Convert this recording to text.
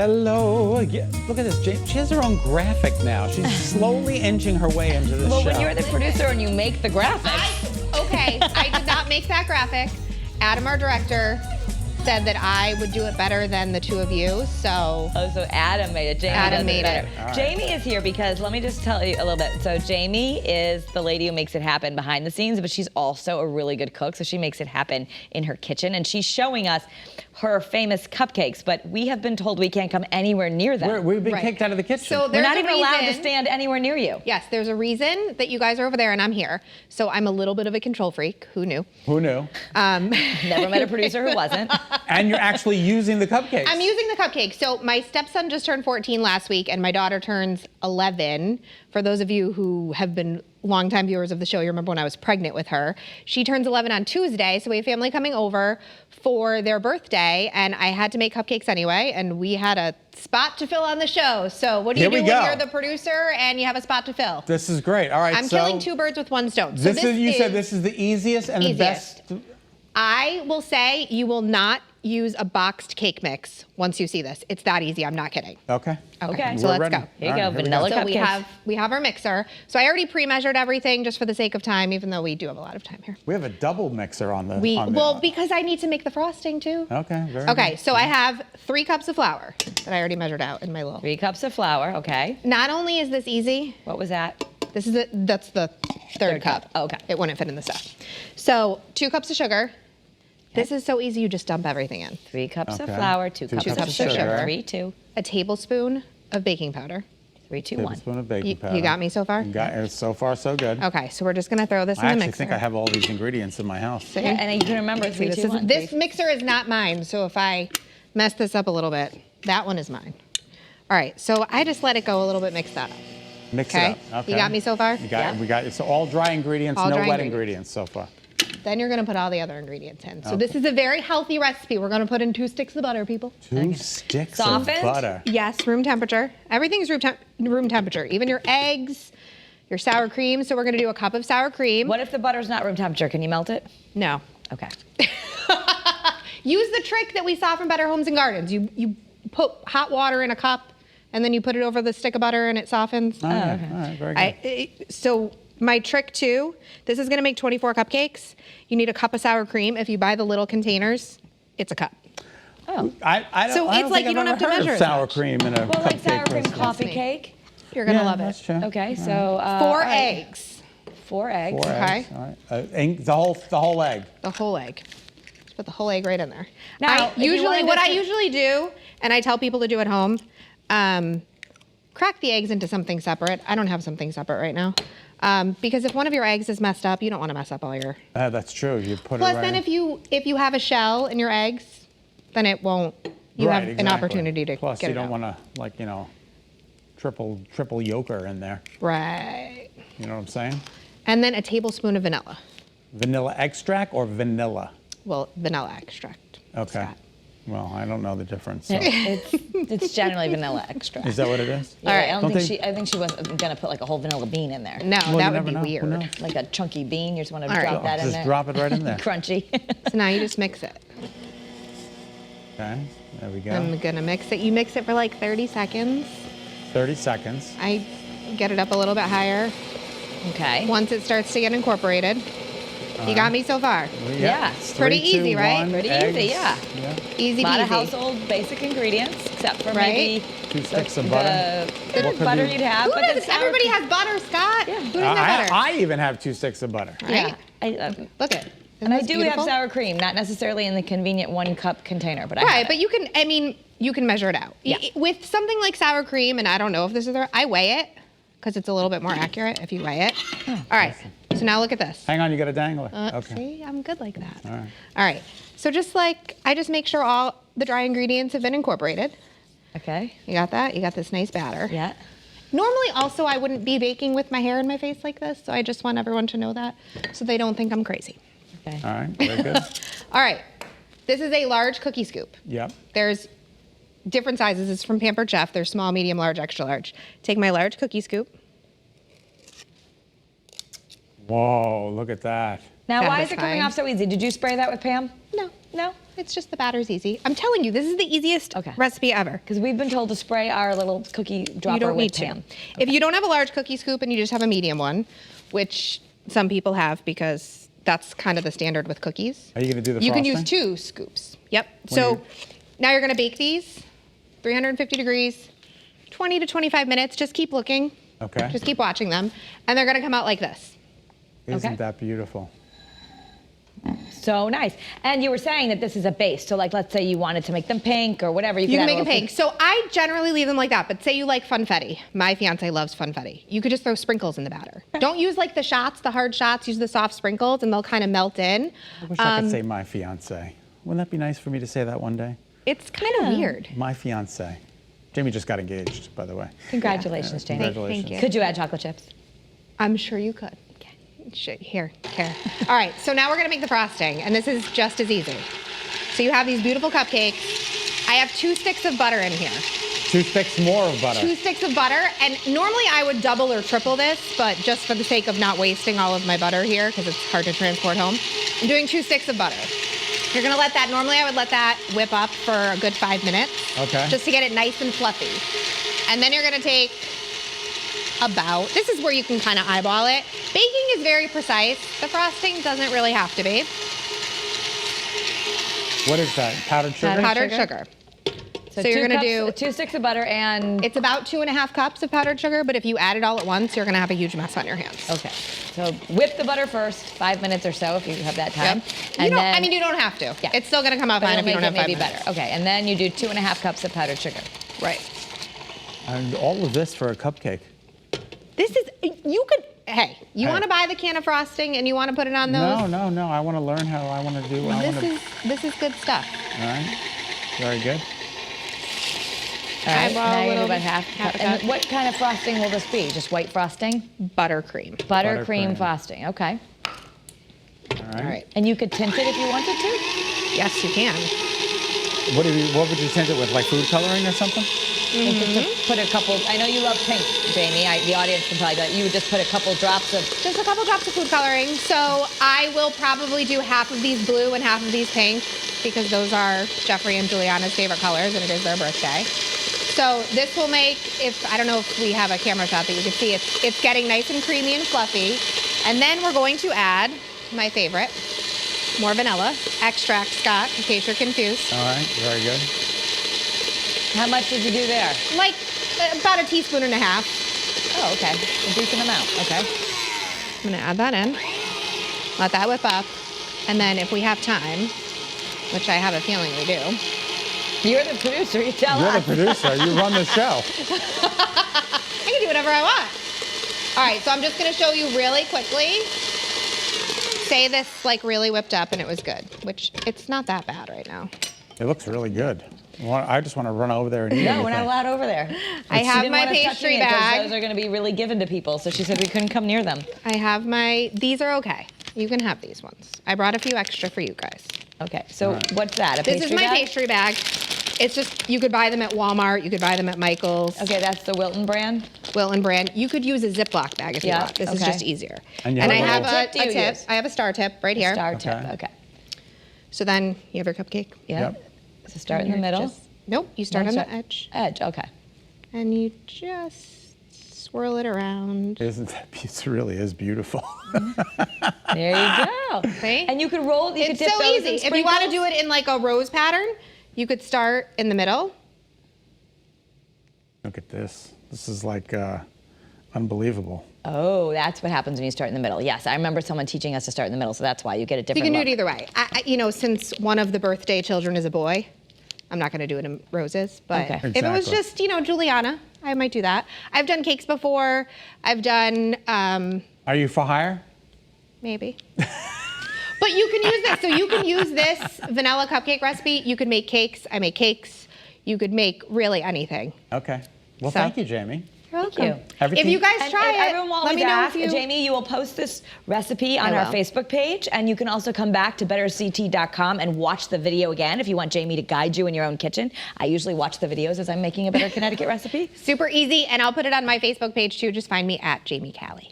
Hello. Yeah, look at this. She has her own graphic now. She's slowly inching her way into this Well, show. when you're the producer and you make the graphics. I did not make that graphic. Adam, our director, said that I would do it better than the two of you, so. Oh, so Adam made it. Jamie Adam does made better. it. All right. Jamie is here because, let me just tell you a little bit. So Jamie is the lady who makes it happen behind the scenes, but she's also a really good cook, so she makes it happen in her kitchen, and she's showing us her famous cupcakes, but we have been told we can't come anywhere near them. We've been kicked out of the kitchen. So We're there's not a even allowed to reason- stand anywhere near you. Yes, there's a reason that you guys are over there and I'm here. So I'm a little bit of a control freak. Who knew? Who knew? Never met a producer who wasn't. And you're actually using the cupcakes. I'm using the cupcakes. So my stepson just turned 14 last week and my daughter turns 11. For those of you who have been longtime viewers of the show, you remember when I was pregnant with her. She turns 11 on Tuesday, so we have family coming over for their birthday, and I had to make cupcakes anyway, and we had a spot to fill on the show. So what do you Here do we when go. you're the producer and you have a spot to fill? This is great. All right, I'm so killing two birds with one stone. So this is, you said this is the easiest and easiest. the best. I will say you will not use a boxed cake mix once you see this. It's that easy, I'm not kidding. Okay. Okay. So We're let's ready. go. Here you All go, right, here we vanilla So cupcakes. we have our mixer. So I already pre-measured everything just for the sake of time, even though we do have a lot of time here. We have a double mixer on the. Well, because I need to make the frosting too. Okay. Very Okay, good. so I have 3 cups of flour that I already measured out in my little. 3 cups of flour, okay. Not only is this easy, What was that? that's the third cup. Oh, okay. It wouldn't fit in the stuff. So 2 cups of sugar. This is so easy, you just dump everything in. 3 cups of Okay. flour, 2 cups of sugar. 3, 2, A tablespoon of baking powder. 3, 2, 1. Tablespoon of baking powder. You got me so far? You got it. So far, so good. Okay, so we're just gonna throw this I in the actually mixer. think I have all these ingredients in my house. See? Yeah, and you can remember 3, this 2, is 1. this mixer is not mine, so if I mess this up a little bit, that one is mine. All right, so I just let it go a little bit, mix that up. Mix Okay. it up. Okay. You got me so far? You got Yeah. it. We got it. So all dry ingredients, All no dry wet ingredients. ingredients so far. Then you're gonna put all the other ingredients in. So Okay. this is a very healthy recipe. We're gonna put in 2 sticks of butter, people. 2 sticks Softened? of butter. Yes, room temperature. Everything's room temperature, even your eggs, your sour cream. So we're gonna do a cup of sour cream. What if the butter's not room temperature? Can you melt it? No. Okay. Use the trick that we saw from Better Homes and Gardens. You put hot water in a cup, and then you put it over the stick of butter, and it softens. All right. All right. Very good. So my trick too, this is gonna make 24 cupcakes. You need a cup of sour cream. If you buy the little containers, it's a cup. Oh. I don't, So I it's don't like think you don't I've have to ever heard of measure as sour much. cream in a Well, like cupcake sour cream recipe. coffee me. cake. You're gonna Yeah, love that's it. true. Okay, so 4 all right. eggs. 4 eggs. 4 Okay. eggs. All right. The whole egg. The whole egg. Just put the whole egg right in there. Now, if you wanted What this I to- usually do, and I tell people to do at home, crack the eggs into something separate. I don't have something separate right now. Because if one of your eggs is messed up, you don't want to mess up all your. That's true. You put Plus, it right then in. if you have a shell in your eggs, then it won't. You Right, have an exactly. opportunity to Plus, get you it don't out. want to, triple yolker in there. Right. You know what I'm saying? And then a tablespoon of vanilla. Vanilla extract or vanilla? Well, vanilla extract. Okay. Scott. Well, I don't know the difference. So. It's generally vanilla extract. Is that what it is? Yeah, All right. I think she wasn't gonna put like a whole vanilla bean in there. No, Well, that you would never be know. Who weird. knows? Like a chunky bean, you just want to All right. drop that in Just there. drop it right in there. Crunchy. So now you just mix it. Okay. There we go. I'm gonna mix it. You mix it for like 30 seconds. 30 seconds. I get it up a little bit higher. Okay. Once it starts to get incorporated. You got me so far. Yeah. It's Pretty 3, 2, easy, right? 1, Pretty eggs. easy, yeah. Easy A lot of peasy. household basic ingredients, except for Right? maybe 2 sticks of butter. the What could butter you- you'd have. Who but then doesn't, sour everybody cream- has butter, Scott. Yeah. Who doesn't have butter? I even have 2 sticks of butter. Right? Yeah. Look it. And I do have sour cream, not necessarily in the convenient 1-cup container, but I have Right, it. but you can measure it out. Yeah. With something like sour cream, and I don't know if this is I weigh it because it's a little bit more accurate if you weigh it. All right. So now look at this. Hang on, you got a dangler. Okay. See, I'm good like that. All right. All right. So I just make sure all the dry ingredients have been incorporated. Okay. You got that? You got this nice batter. Yeah. Normally, also, I wouldn't be baking with my hair in my face like this, so I just want everyone to know that so they don't think I'm crazy. Okay. All right. Very good. All right. This is a large cookie scoop. Yep. There's different sizes. It's from Pampered Chef. There's small, medium, large, extra large. Take my large cookie scoop. Whoa, look at that. Now, That why was is it coming fine. off so easy? Did you spray that with Pam? No. No? It's just the batter's easy. I'm telling you, this is the easiest recipe ever. Because we've been told to spray our little cookie dropper You don't with need to. Pam. If you don't have a large cookie scoop and you just have a medium one, which some people have because that's kind of the standard with cookies. Are you going to do the You frosting? can use 2 scoops. Yep. So now you're going to bake these, 350 degrees, 20 to 25 minutes. Just keep looking. Okay. Just keep watching them. And they're going to come out like this. Isn't that beautiful? So nice. And you were saying that this is a base. So like, let's say you wanted to make them pink or whatever. You can add make a it little pink. So I generally leave them like that, but say you like funfetti. My fiance loves funfetti. You could just throw sprinkles in the batter. Don't use like the shots, the hard shots, use the soft sprinkles and they'll kind of melt in. I wish I could say my fiance. Wouldn't that be nice for me to say that one day? It's kind of weird. My fiance. Jamie just got engaged, by the way. Congratulations, Jamie. Congratulations. Thank you. Could you add chocolate chips? I'm sure you could. Here. All right, so now we're gonna make the frosting, and this is just as easy. So you have these beautiful cupcakes. I have 2 sticks of butter in here. 2 sticks more of butter. 2 sticks of butter, and normally I would double or triple this, but just for the sake of not wasting all of my butter here, because it's hard to transport home, I'm doing 2 sticks of butter. You're gonna let that, normally I would let that whip up for a good 5 minutes. Okay. Just to get it nice and fluffy. And then you're gonna take this is where you can kind of eyeball it. Baking is very precise. The frosting doesn't really have to be. What is that? Powdered sugar? Powdered sugar. So you're gonna do 2 sticks of butter and... It's about 2.5 cups of powdered sugar, but if you add it all at once, you're gonna have a huge mess on your hands. Okay. So whip the butter first, 5 minutes or so if you have that time. Yep. You don't have to. Yeah. It's still gonna come out fine if you don't have 5 minutes. better. Okay, and then you do 2.5 cups of powdered sugar. Right. And all of this for a cupcake. This is, you want to buy the can of frosting and you want to put it on those? No. I want to learn how I want to do. This is good stuff. All right. Very good. All right, now you do little about half a cup. And what kind of frosting will this be? Just white frosting? Buttercream. Buttercream frosting, okay. All right. And you could tint it if you wanted to? Yes, you can. What would you tint it with? Like food coloring or something? Just put a couple, I know you love pink, Jamie. The audience can probably, but you would just put a couple drops of... Just a couple drops of food coloring. So I will probably do half of these blue and half of these pink because those are Jeffrey and Juliana's favorite colors and it is their birthday. So this will make, I don't know if we have a camera shot that you can see, it's getting nice and creamy and fluffy. And then we're going to add my favorite, more vanilla, extract, Scott, in case you're confused. All right, very good. How much did you do there? Like about 1.5 teaspoons. Oh, okay. A decent amount, okay. I'm gonna add that in, let that whip up, and then if we have time, which I have a feeling we do. You're the producer, you tell us. You're the producer, you run the show. I can do whatever I want. All right, so I'm just gonna show you really quickly. Say this like really whipped up and it was good, which it's not that bad right now. It looks really good. I just want to run over there and eat No, everything. we're not allowed over there. I She have didn't my want us touching pastry it 'cause bag. Those are going to be really given to people, so she said we couldn't come near them. I have these are okay. You can have these ones. I brought a few extra for you guys. Okay, so what's that? This is my pastry bag. It's just, you could buy them at Walmart, you could buy them at Michael's. Okay, that's the Wilton brand? Wilton brand. You could use a Ziploc bag if you Yeah, want. This is okay. just easier. And you I have have a a tip do you tip. use? I have a star tip right here. Star tip, Okay. okay. So then you have your cupcake. Yeah. Yep. So start in the middle. Nope, you start on the edge. Edge, okay. And you just swirl it around. Isn't that, it really is beautiful. There you go. See? And you could roll, you could It's dip so those easy. in If you want to sprinkles. do it in like a rose pattern, you could start in the middle. Look at this. This is like unbelievable. Oh, that's what happens when you start in the middle. Yes, I remember someone teaching us to start in the middle, so that's why you get a different You can do look. it either way. Since one of the birthday children is a boy, I'm not going to do it in roses. But Okay. if it was Exactly. just, Juliana, I might do that. I've done cakes before. I've done, Are you for hire? maybe. But you can use this. So you can use this vanilla cupcake recipe. You can make cakes. I make cakes. You could make really anything. Okay. Well, So- thank you, Jamie. You're Thank welcome. you. Everything- If you guys And try it, everyone will let always me know ask, if you... Jamie, you will post this recipe on I our will. Facebook page, and you can also come back to betterct.com and watch the video again if you want Jamie to guide you in your own kitchen. I usually watch the videos as I'm making a better Connecticut recipe. Super easy, and I'll put it on my Facebook page too. Just find me at Jamie Callie.